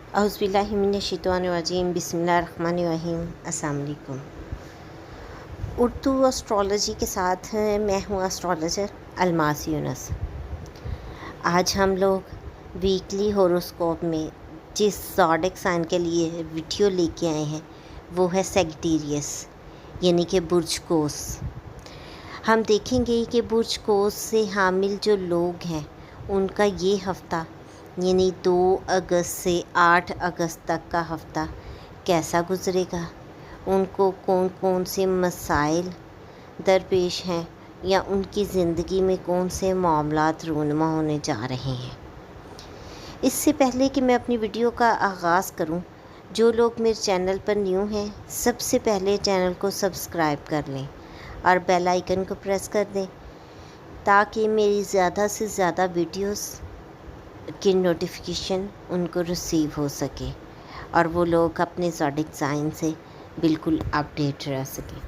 औज़ुबिल्लाहि मिनश्शैतानिर्रजीम बिस्मिल्लाहिर्रहमानिर्रहीम। अस्सलाम वालेकुम। उर्दू एस्ट्रोलॉजी के साथ मैं हूँ एस्ट्रोलॉजर अलमास यूनुस। आज हम लोग वीकली होरोस्कोप में जिस ज़ोडिक साइन के लिए वीडियो लेके आए हैं वो है सैजिटेरियस यानी कि बुर्ज कोस। हम देखेंगे कि बुर्ज कोस से हामिल जो लोग हैं उनका ये हफ़्ता यानी 2 अगस्त से 8 अगस्त तक का हफ़्ता कैसा गुज़रेगा, उनको कौन कौन से मसाइल दरपेश हैं या उनकी ज़िंदगी में कौन से मामलात रूनुमा होने जा रहे हैं। इससे पहले कि मैं अपनी वीडियो का आगाज़ करूं, जो लोग मेरे चैनल पर न्यू हैं सबसे पहले चैनल को सब्सक्राइब कर लें और बेल आइकन को प्रेस कर दें ताकि मेरी ज़्यादा से ज़्यादा वीडियोस की नोटिफिकेशन उनको रिसीव हो सके और वो लोग अपने ज़ोडिक साइन से बिल्कुल अपडेट रह सकें।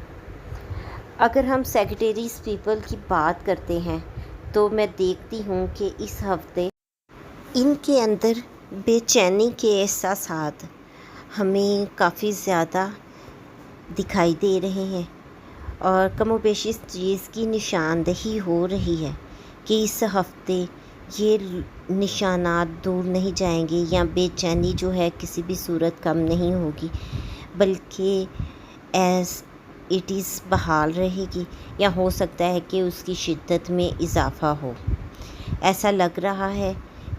अगर हम सैजिटेरियस पीपल की बात करते हैं तो मैं देखती हूँ कि इस हफ्ते इनके अंदर बेचैनी के एहसासात हमें काफ़ी ज़्यादा दिखाई दे रहे हैं और कमोबेश इस चीज़ की निशानदही हो रही है कि इस हफ्ते ये निशानात दूर नहीं जाएंगे या बेचैनी जो है किसी भी सूरत कम नहीं होगी, बल्कि एज़ इट इज़ बहाल रहेगी या हो सकता है कि उसकी शिद्दत में इजाफ़ा हो। ऐसा लग रहा है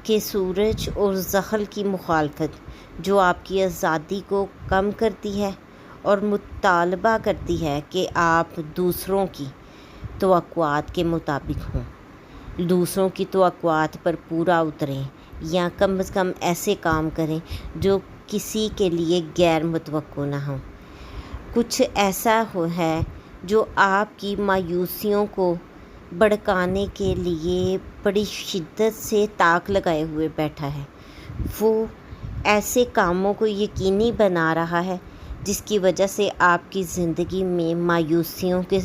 कि सूरज और ज़हल की मुखालफत जो आपकी आज़ादी को कम करती है और मुतालबा करती है कि आप दूसरों की तवक्कुआत के मुताबिक हों, दूसरों की तवक्कुआत पर पूरा उतरें या कम से कम ऐसे काम करें जो किसी के लिए गैर मुतवक्को ना हो। कुछ ऐसा है जो आपकी मायूसियों को भड़काने के लिए बड़ी शिद्दत से ताक लगाए हुए बैठा है। वो ऐसे कामों को यकीनी बना रहा है जिसकी वजह से आपकी ज़िंदगी में मायूसियों के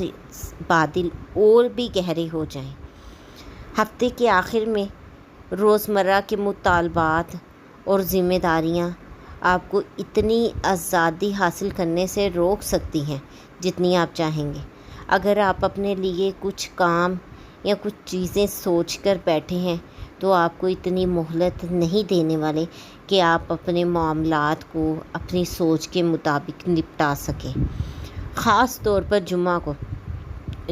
बादल और भी गहरे हो जाएं। हफ्ते के आखिर में रोज़मर्रा के मुतालबात और ज़िम्मेदारियां आपको इतनी आज़ादी हासिल करने से रोक सकती हैं जितनी आप चाहेंगे। अगर आप अपने लिए कुछ काम या कुछ चीज़ें सोच कर बैठे हैं तो आपको इतनी मोहलत नहीं देने वाले कि आप अपने मामलात को अपनी सोच के मुताबिक निपटा सकें। ख़ास तौर पर जुम्मा को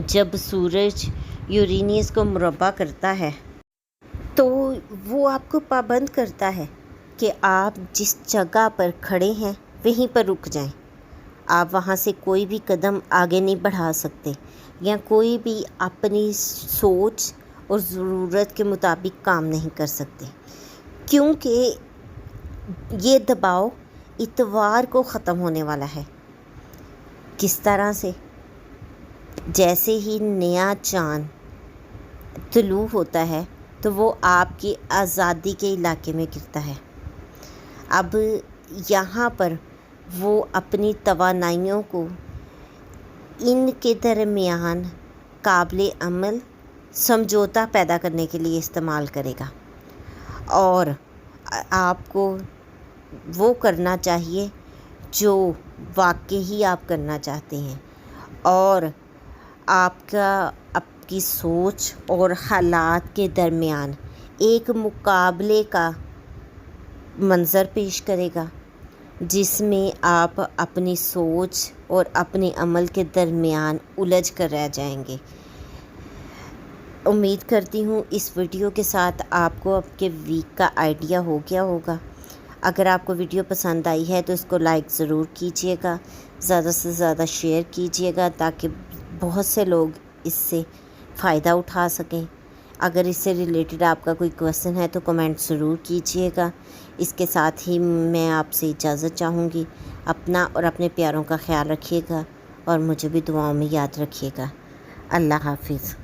जब सूरज यूरेनियस को मुरब्बा करता है तो वो आपको पाबंद करता है कि आप जिस जगह पर खड़े हैं वहीं पर रुक जाएं। आप वहाँ से कोई भी कदम आगे नहीं बढ़ा सकते या कोई भी अपनी सोच और ज़रूरत के मुताबिक काम नहीं कर सकते, क्योंकि ये दबाव इतवार को ख़त्म होने वाला है। किस तरह से? जैसे ही नया चाँद तुलू होता है तो वो आपकी आज़ादी के इलाके में गिरता है। अब यहाँ पर वो अपनी तवानाइयों को इनके दरमियान काबिल अमल समझौता पैदा करने के लिए इस्तेमाल करेगा और आपको वो करना चाहिए जो वाकई ही आप करना चाहते हैं और आपकी सोच और हालात के दरमियान एक मुकाबले का मंज़र पेश करेगा जिसमें आप अपनी सोच और अपने अमल के दरमियान उलझ कर रह जाएंगे। उम्मीद करती हूँ इस वीडियो के साथ आपको आपके वीक का आइडिया हो गया होगा। अगर आपको वीडियो पसंद आई है तो इसको लाइक ज़रूर कीजिएगा, ज़्यादा से ज़्यादा शेयर कीजिएगा ताकि बहुत से लोग इससे फ़ायदा उठा सकें। अगर इससे रिलेटेड आपका कोई क्वेश्चन है तो कमेंट ज़रूर कीजिएगा। इसके साथ ही मैं आपसे इजाज़त चाहूँगी। अपना और अपने प्यारों का ख्याल रखिएगा और मुझे भी दुआओं में याद रखिएगा। अल्लाह हाफिज़।